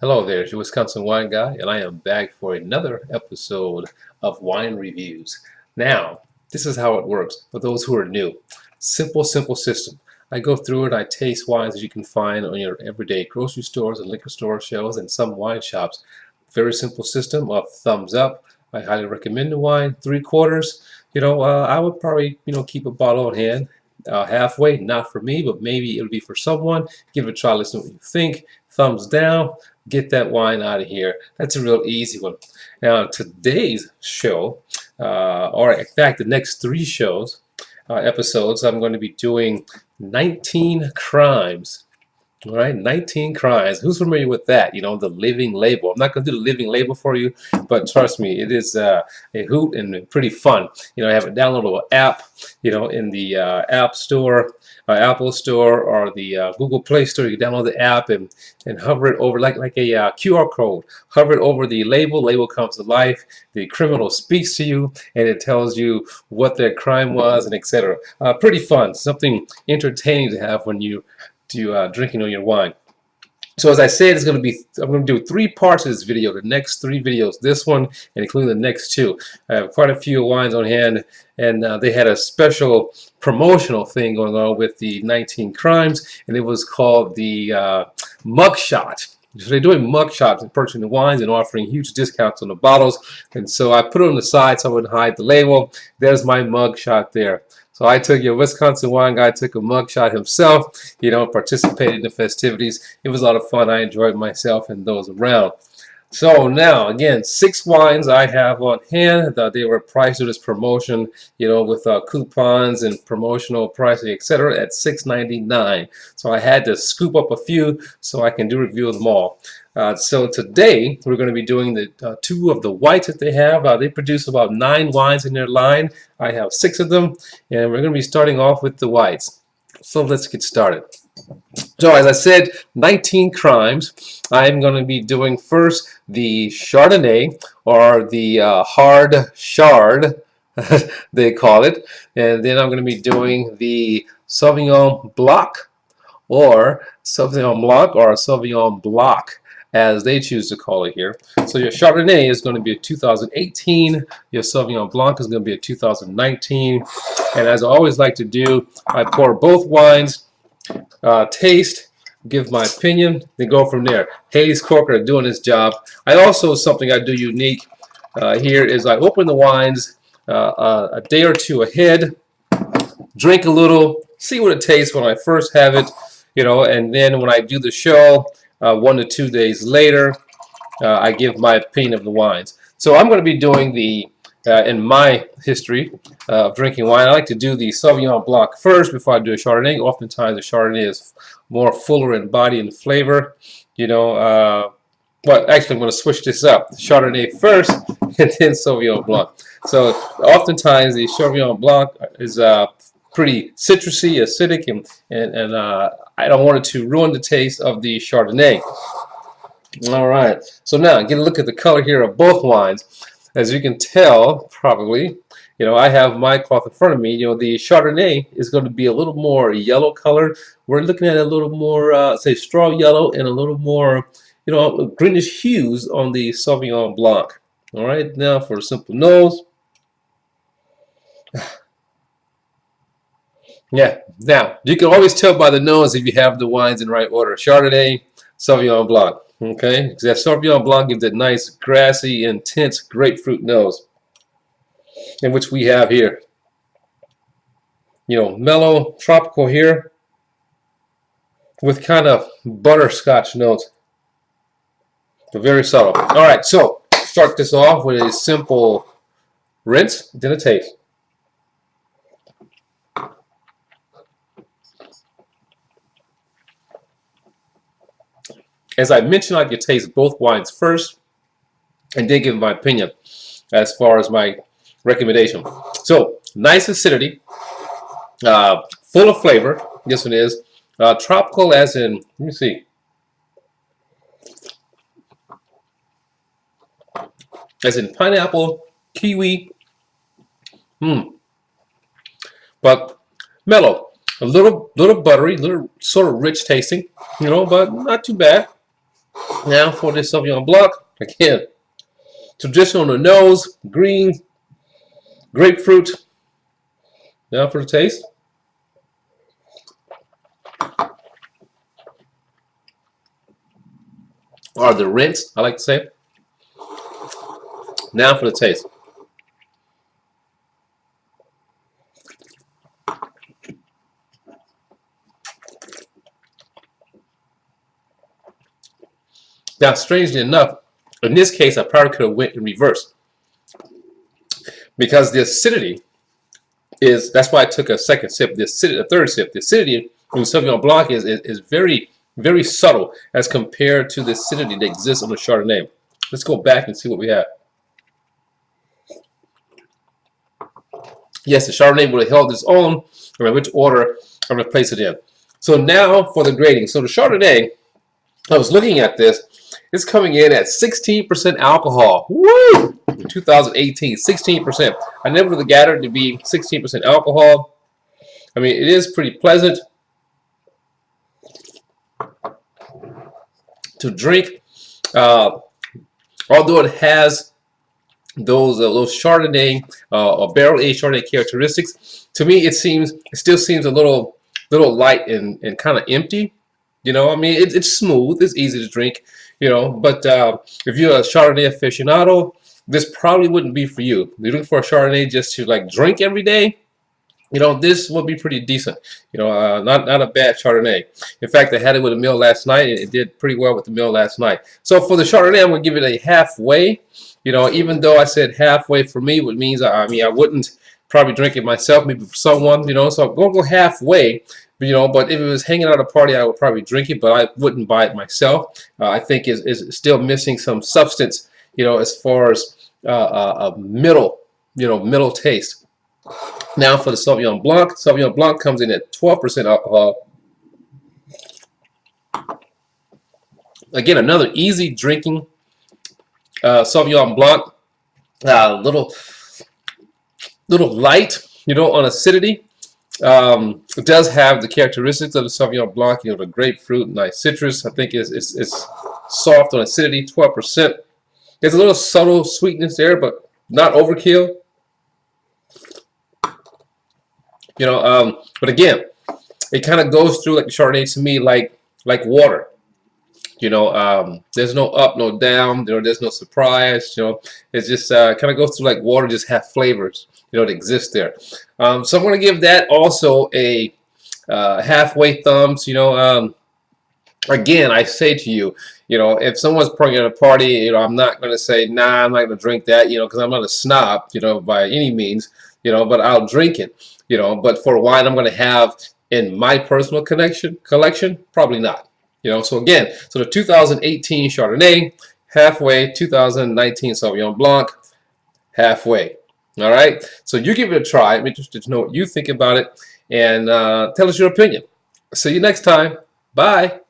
Hello there, it's your Wisconsin Wine Guy, and I am back for another episode of Wine Reviews. Now, this is how it works for those who are new. Simple system. I go through it, I taste wines that you can find on your everyday grocery stores and liquor store shelves and some wine shops. Very simple system of thumbs up. I highly recommend the wine. 3/4, I would probably, keep a bottle on hand. Halfway, not for me, but maybe it'll be for someone. Give it a try, listen to what you think. Thumbs down, get that wine out of here. That's a real easy one. Now, today's show, or in fact, the next three episodes, I'm going to be doing 19 crimes. All right, 19 crimes. Who's familiar with that? The living label. I'm not going to do the living label for you, but trust me, it is a hoot and pretty fun. I have a downloadable app, in the App Store, Apple Store, or the Google Play Store. You download the app and hover it over like a QR code. Hover it over the label. Label comes to life. The criminal speaks to you, and it tells you what their crime was, and etc. Pretty fun. Something entertaining to have when you drinking on your wine. So as I said, I'm going to do 3 parts of this video. The next 3 videos, this one and including the next 2. I have quite a few wines on hand, and they had a special promotional thing going on with the 19 crimes, and it was called the mugshot. So they're doing mugshots and purchasing the wines and offering huge discounts on the bottles. And so I put it on the side so I wouldn't hide the label. There's my mugshot there. So I took your Wisconsin Wine Guy, took a mugshot himself, participated in the festivities. It was a lot of fun. I enjoyed myself and those around. So now, again, 6 wines I have on hand. They were priced through this promotion, with coupons and promotional pricing, etc. at $6.99. So I had to scoop up a few so I can do a review of them all. So today we're going to be doing the 2 of the whites that they have. They produce about 9 wines in their line. I have 6 of them, and we're going to be starting off with the whites. So let's get started. So as I said, 19 crimes. I'm going to be doing first the Chardonnay, or the hard chard, they call it. And then I'm going to be doing the Sauvignon Blanc, or Sauvignon Blanc, as they choose to call it here. So your Chardonnay is going to be a 2018. Your Sauvignon Blanc is going to be a 2019. And as I always like to do, I pour both wines, taste, give my opinion, then go from there. Haley's Corker doing his job. Something I do unique here is I open the wines a day or 2 ahead, drink a little, see what it tastes when I first have it, and then when I do the show, 1 to 2 days later, I give my opinion of the wines. So I'm going to be doing in my history of drinking wine, I like to do the Sauvignon Blanc first before I do a Chardonnay. Oftentimes the Chardonnay is more fuller in body and flavor. But actually I'm going to switch this up. Chardonnay first and then Sauvignon Blanc. So oftentimes the Sauvignon Blanc is pretty citrusy, acidic, and I don't want it to ruin the taste of the Chardonnay. All right, so now get a look at the color here of both wines. As you can tell, probably, I have my cloth in front of me. The Chardonnay is going to be a little more yellow color. We're looking at a little more, say, straw yellow, and a little more, greenish hues on the Sauvignon Blanc. All right, now for a simple nose. Yeah, now you can always tell by the nose if you have the wines in right order. Chardonnay, Sauvignon Blanc. Okay, because that Sauvignon Blanc gives that nice, grassy, intense grapefruit nose, in which we have here. Mellow, tropical here, with kind of butterscotch notes. But very subtle. All right, so start this off with a simple rinse, then a taste. As I mentioned, I could taste both wines first and then give my opinion as far as my recommendation. So, nice acidity, full of flavor. This one is tropical, as in, let me see, as in pineapple, kiwi, but mellow. A little buttery, little sort of rich tasting, but not too bad. Now for this Sauvignon Blanc, again, traditional on the nose, green, grapefruit. Now for the taste. Or the rinse, I like to say. Now for the taste. Now, strangely enough, in this case, I probably could have went in reverse because the acidity is. That's why I took a second sip. The acidity, a third sip. The acidity in Sauvignon Blanc is very, very subtle as compared to the acidity that exists on the Chardonnay. Let's go back and see what we have. Yes, the Chardonnay would have held its own. I mean, which order I'm going to place it in. So now for the grading. So the Chardonnay, I was looking at this. It's coming in at 16% alcohol. Woo! In 2018, 16%. I never would have gathered to be 16% alcohol. I mean, it is pretty pleasant to drink. Although it has those Chardonnay or barrel-aged Chardonnay characteristics, to me it still seems a little light and kind of empty. You know, I mean, it's smooth, it's easy to drink, you know, but if you're a Chardonnay aficionado, this probably wouldn't be for you. If you're looking for a Chardonnay just to like drink every day, you know, this would be pretty decent. You know, not a bad Chardonnay. In fact, I had it with a meal last night, and it did pretty well with the meal last night. So for the Chardonnay, I'm going to give it a halfway. You know, even though I said halfway for me, which means, I mean, I wouldn't probably drink it myself, maybe for someone, you know, so I'm going to go halfway. You know, but if it was hanging out at a party, I would probably drink it, but I wouldn't buy it myself. I think is still missing some substance, you know, as far as a middle taste. Now for the Sauvignon Blanc. Sauvignon Blanc comes in at 12% alcohol. Again, another easy drinking Sauvignon Blanc. Little light, you know, on acidity. It does have the characteristics of the Sauvignon Blanc, you know, the grapefruit, nice citrus. I think it's soft on acidity, 12%. There's a little subtle sweetness there, but not overkill. You know, but again, it kind of goes through like the Chardonnay to me, like water. You know, there's no up, no down. You know, there's no surprise. You know, it's just kind of goes through like water, just have flavors, you know, that exist there. So I'm going to give that also a halfway thumbs. You know, again, I say to you, you know, if someone's pouring at a party, you know, I'm not going to say, nah, I'm not going to drink that, you know, because I'm not a snob, you know, by any means, you know, but I'll drink it, you know. But for wine I'm going to have in my personal collection, probably not. You know, so again, so the 2018 Chardonnay, halfway. 2019 Sauvignon Blanc, halfway. All right, so you give it a try. I'm interested to know what you think about it, and tell us your opinion. See you next time. Bye.